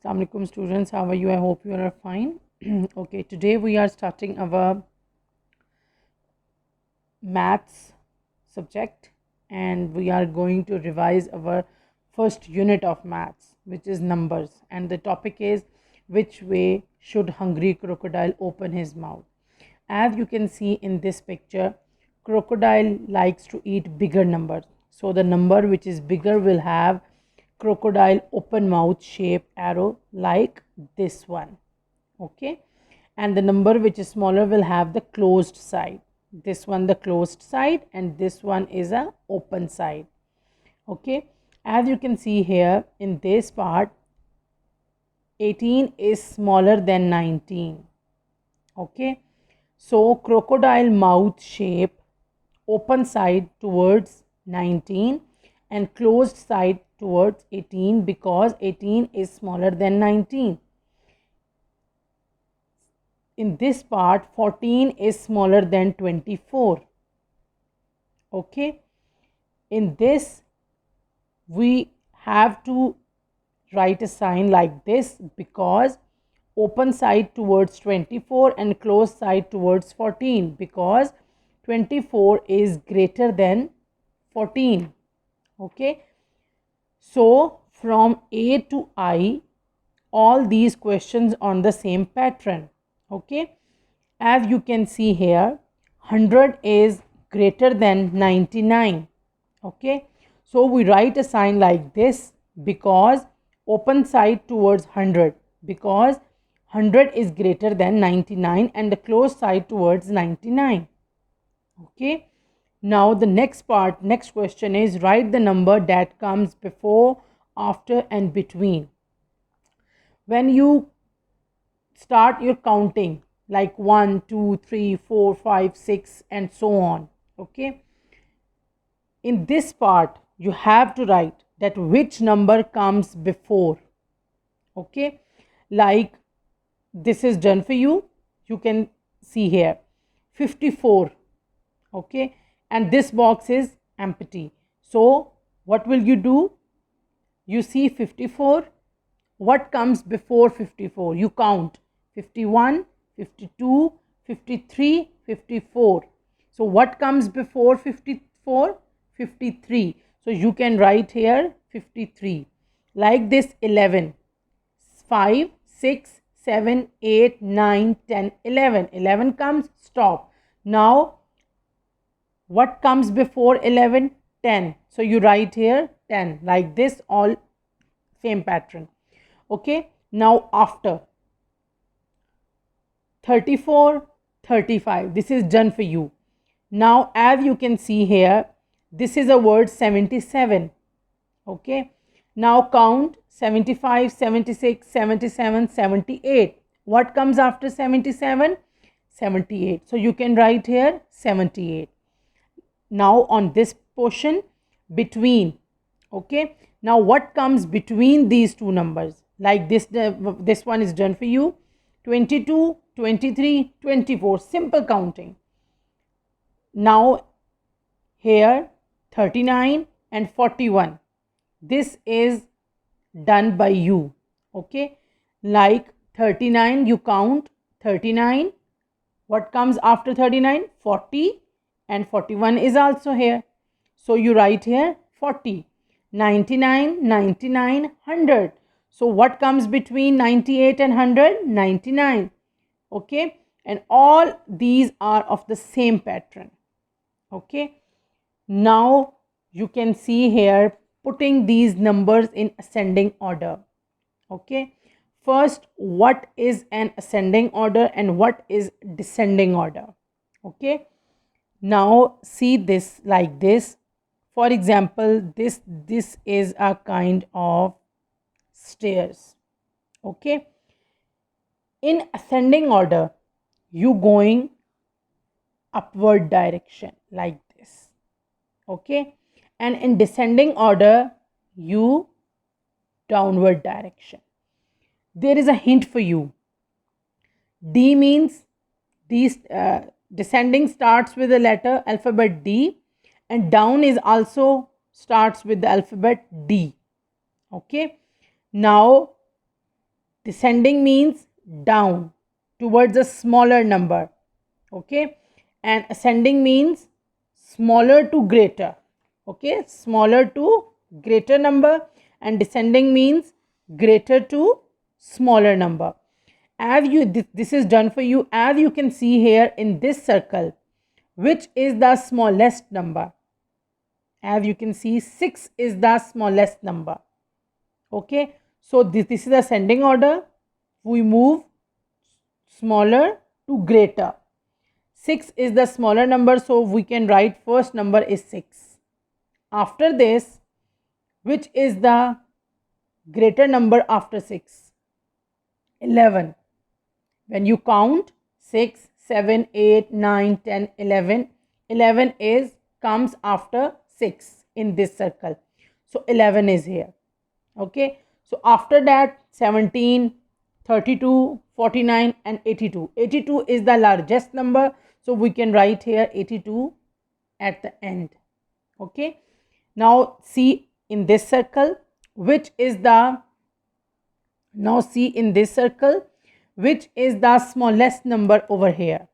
Assalamu alaikum students, how are you? I hope you are fine. Okay, today we are starting our maths subject and we are going to revise our first unit of maths, which is numbers, and the topic is which way should hungry crocodile open his mouth. As you can see in this picture, crocodile likes to eat bigger numbers, so the number which is bigger will have crocodile open mouth shape arrow like this one. Okay, and the number which is smaller will have the closed side. This one the closed side and this one is a open side. Okay, as you can see here in this part, 18 is smaller than 19. Okay, so crocodile mouth shape, open side towards 19 and closed side towards 18 because 18 is smaller than 19. In this part, 14 is smaller than 24. Okay, in this we have to write a sign like this because open side towards 24 and closed side towards 14 because 24 is greater than 14. Okay, so from A to I, all these questions on the same pattern. Okay, as you can see here, 100 is greater than 99. Okay, so we write a sign like this because open side towards 100 because 100 is greater than 99 and the closed side towards 99. Okay, now the next question is write the number that comes before, after and between. When you start your counting like 1, 2, 3, 4, 5, 6 and so on. Okay, in this part you have to write that which number comes before. Okay, like this is done for you. You can see here 54. Okay, and this box is empty. So what will you do? You see 54. What comes before 54? You count 51, 52, 53, 54. So what comes before 54? 53. So you can write here 53. Like this 11. 5, 6, 7, 8, 9, 10, 11. 11 comes, stop. Now what comes before 11? 10. So you write here 10 like this, all same pattern. Okay, now after 34, 35, this is done for you. Now as you can see here, this is a word 77. Okay, now count 75, 76, 77, 78. What comes after 77? 78. So you can write here 78. Now on this portion between. Okay, now what comes between these two numbers? Like this one is done for you. 22, 23, 24. Simple counting. Now here 39 and 41. This is done by you. Okay, like 39 you count 39. What comes after 39? 40 and 41 is also here. So you write here 40. 99, 99, 100. So what comes between 98 and 100? 99. Okay, and all these are of the same pattern. Okay, now you can see here putting these numbers in ascending order. Okay, first what is an ascending order and what is descending order? Okay, now see this like this. For example, this is a kind of stairs. Okay, in ascending order you going upward direction like this. Okay, and in descending order you downward direction. There is a hint for you. D means these descending starts with the letter alphabet D and down is also starts with the alphabet D. Okay, now Descending means down towards a smaller number. Okay, and ascending means smaller to greater. Okay, smaller to greater number, and descending means greater to smaller number. As you this is done for you. As you can see here in this circle, which is the smallest number? As you can see, 6 is the smallest number. Okay, so this is ascending order. We move smaller to greater. 6 is the smaller number, so we can write first number is 6. After this, which is the greater number after 6? 11. When you count 6, 7, 8, 9, 10, 11, 11 comes after 6 in this circle. So 11 is here. Okay, so after that 17, 32, 49 and 82. 82 is the largest number, so we can write here 82 at the end. Okay, now see in this circle, which is the smallest number over here.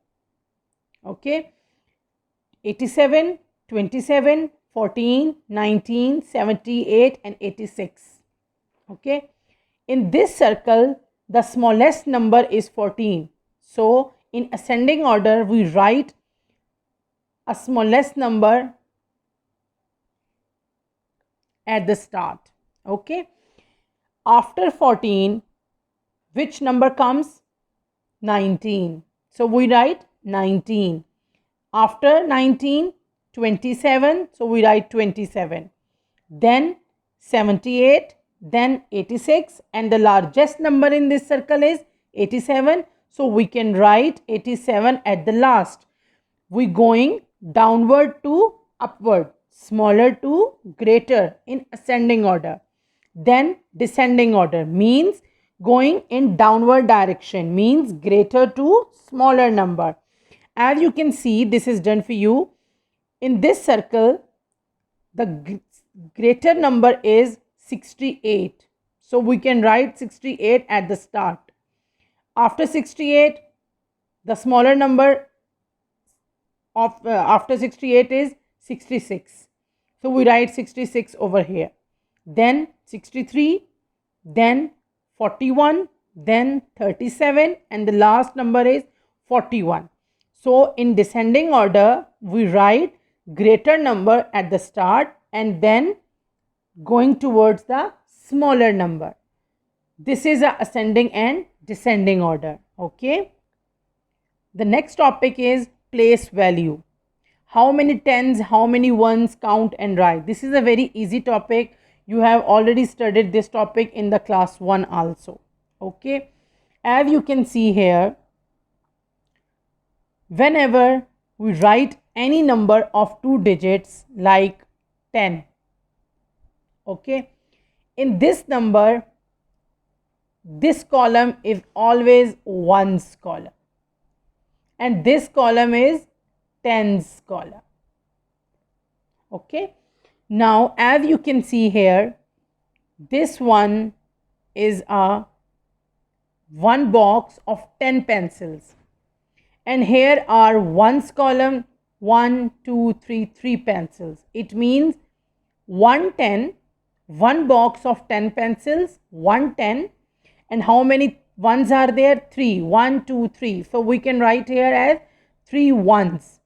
Okay, 87, 27, 14, 19, 78 and 86. Okay, in this circle the smallest number is 14. So in ascending order we write a smallest number at the start. Okay, after 14, which number comes? 19. So we write 19. After 19, 27. So we write 27. Then 78. Then 86, and the largest number in this circle is 87. So we can write 87 at the last. We going downward to upward, smaller to greater in ascending order. Then descending order means going in downward direction, means greater to smaller number. As you can see, this is done for you. In this circle, the greater number is 68. So we can write 68 at the start. After 68, the smaller number of after 68 is 66. So we write 66 over here. Then 63, then 41, then 37, and the last number is 41. So in descending order, we write greater number at the start and then going towards the smaller number. This is a ascending and descending order. Okay. The next topic is place value. How many tens, how many ones, count and write. This is a very easy topic. You have already studied this topic in the class 1 also. Okay. As you can see here, whenever we write any number of 2 digits like 10, okay, in this number, this column is always ones column and this column is tens column. Okay, now as you can see here, this one is a one box of 10 pencils, and here are ones column 1, 2, 3, 3 pencils. It means 110, one box of 10 pencils, 110, and how many ones are there? 3. 1, 2, 3. So we can write here as 3 ones.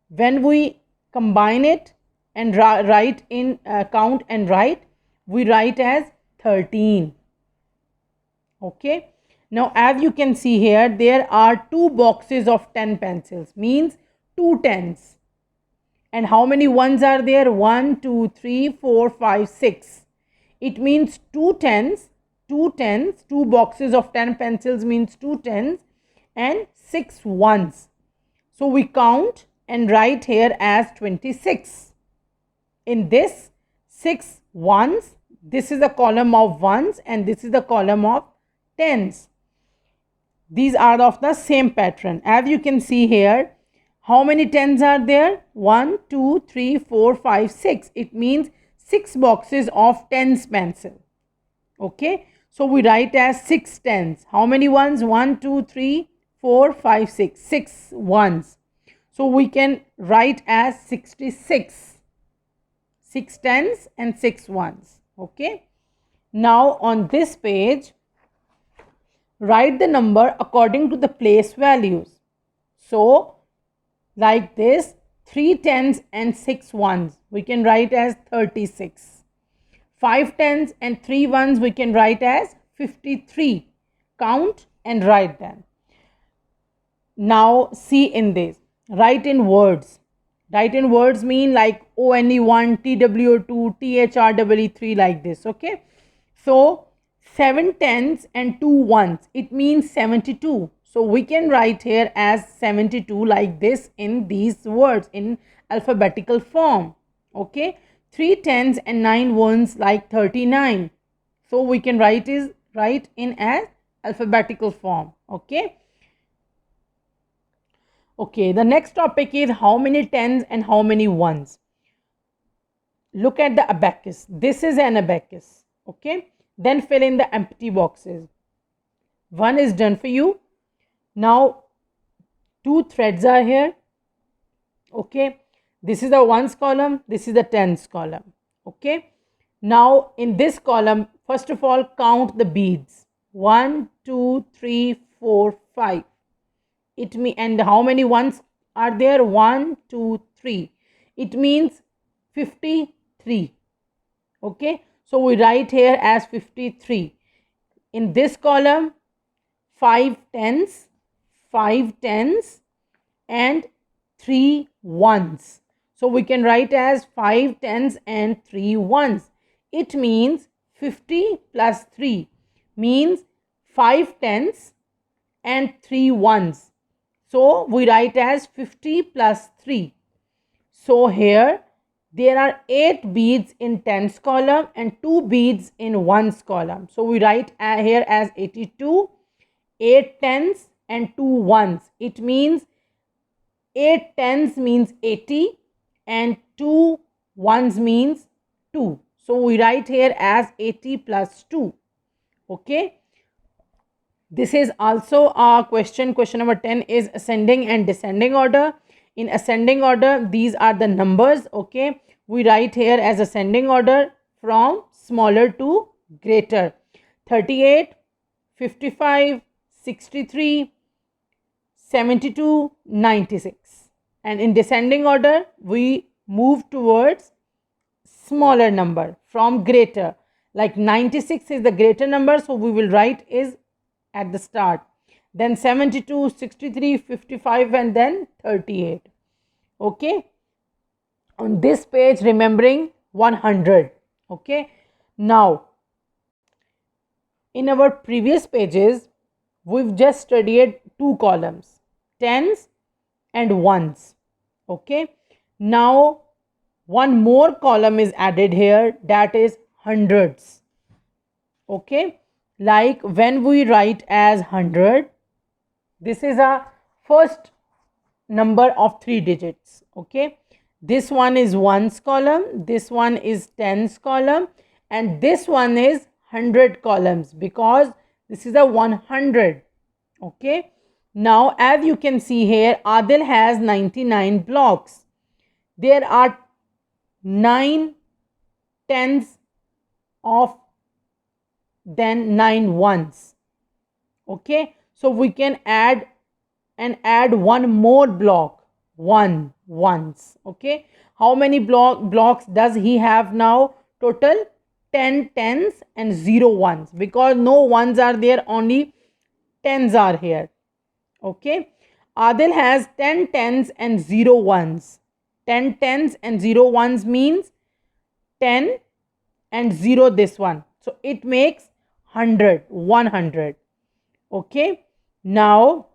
When we combine it and write in count and write, we write as 13. Okay. Now as you can see here, there are 2 boxes of 10 pencils, means 2 tens. And how many ones are there? 1, 2, 3, 4, 5, 6. It means 2 tens, 2 tens, 2 boxes of 10 pencils means 2 tens and 6 ones. So we count and write here as 26. In this 6 ones, this is the column of ones and this is the column of tens. These are of the same pattern. As you can see here, how many tens are there? 1, 2, 3, 4, 5, 6. It means 6 boxes of tens pencil. Okay. So we write as 6 tens. How many ones? 1, 2, 3, 4, 5, 6. 6 ones. So we can write as 66. 6 tens and 6 ones. Okay. Now on this page, write the number according to the place values. So like this, 3 tens and 6 ones we can write as 36. 5 tens and 3 ones we can write as 53. Count and write them. Now see in this, write in words. Write in words mean like ONE1, TWO2, THREE3 like this. Okay. So 7 tens and 2 ones, it means 72. So we can write here as 72 like this in these words in alphabetical form. Okay. 3 tens and 9 ones like 39. So we can write in as alphabetical form. Okay. Okay, the next topic is how many tens and how many ones. Look at the abacus. This is an abacus. Okay. Then fill in the empty boxes. One is done for you. Now 2 threads are here. Okay. This is the ones column. This is the tens column. Okay. Now in this column, first of all, count the beads. 1, 2, 3, 4, 5. And how many ones are there? 1, 2, 3. It means 53. Okay. So we write here as 53. In this column, 5 tens and 3 ones. So we can write as 5 tens and 3 ones. It means 50 plus 3 means 5 tens and 3 ones. So we write as 50 plus 3. So here there are 8 beads in tens column and 2 beads in ones column. So we write here as 82, 8 tens and 2 ones. It means 8 tens means 80 and 2 ones means 2. So we write here as 80 plus 2. Okay. This is also a question. Question number 10 is ascending and descending order. In ascending order, these are the numbers. Okay. We write here as ascending order from smaller to greater. 38, 55, 63, 72, 96. And in descending order, we move towards smaller number from greater. Like 96 is the greater number, so we will write is at the start. Then 72, 63, 55 and then 38. Okay. On this page, remembering 100. Okay. Now, in our previous pages, we've just studied 2 columns, tens and ones. Okay. Now, one more column is added here, that is hundreds. Okay. Like when we write as 100, this is a first number of 3 digits. Okay. This one is ones column, this one is tens column, and this one is 100 columns because this is a 100. Okay. Now as you can see here, Adil has 99 blocks. There are 9 tens of then 9 ones. Okay. So we can add one more block, 1 ones. Okay. How many blocks does he have now? Total 10 tens and 0 ones, because no ones are there, only tens are here. Okay. Adil has 10 tens and 0 ones. 10 tens and 0 ones means 10 and 0 this one. So it makes 100. Okay. Now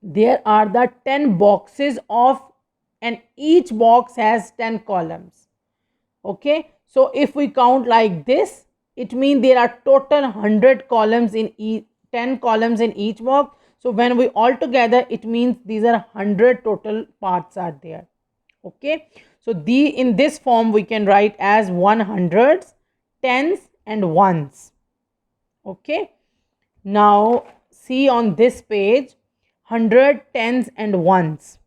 there are the 10 boxes of, and each box has 10 columns. Okay. So if we count like this, it means there are total 100 columns in 10 columns in each box. So when we all together, it means these are 100 total parts are there. Okay. So in this form we can write as 100s, tens and ones. Okay. Now see on this page, 100, tens and ones.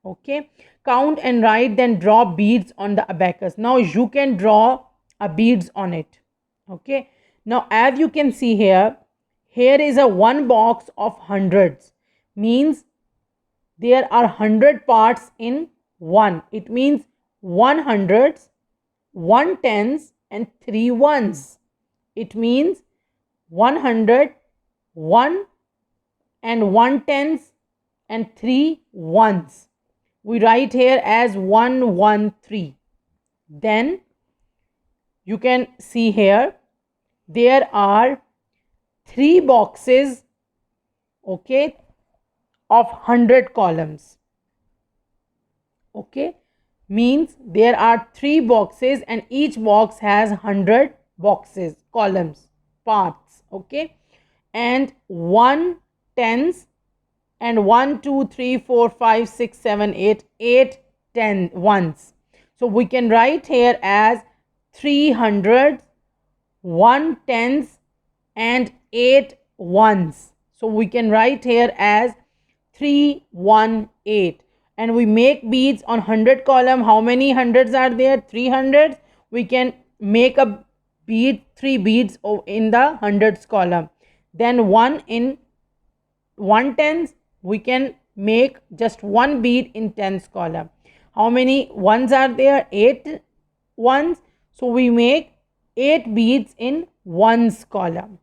Okay. Count and write, then draw beads on the abacus. Now you can draw a beads on it. Okay. Now as you can see here, here is a one box of hundreds. Means there are 100 parts in one. It means 100s, 1 tens and 3 ones. It means 100, 1 and 1 tens and 3 ones. We write here as 113. Then you can see here there are 3 boxes, okay, of 100 columns. Okay, means there are 3 boxes and each box has 100 boxes, columns, parts. Okay, and 1 tens and 1 2 3 4 5 6 7 8 8 10 ones. So we can write here as 300, 1 tens and 8 ones. So we can write here as 318. And we make beads on 100 column. How many hundreds are there? 300. We can make a bead, 3 beads in the hundreds column. Then 1 in 1 tens, we can make just 1 bead in tens column. How many ones are there? 8 ones. So we make 8 beads in ones column.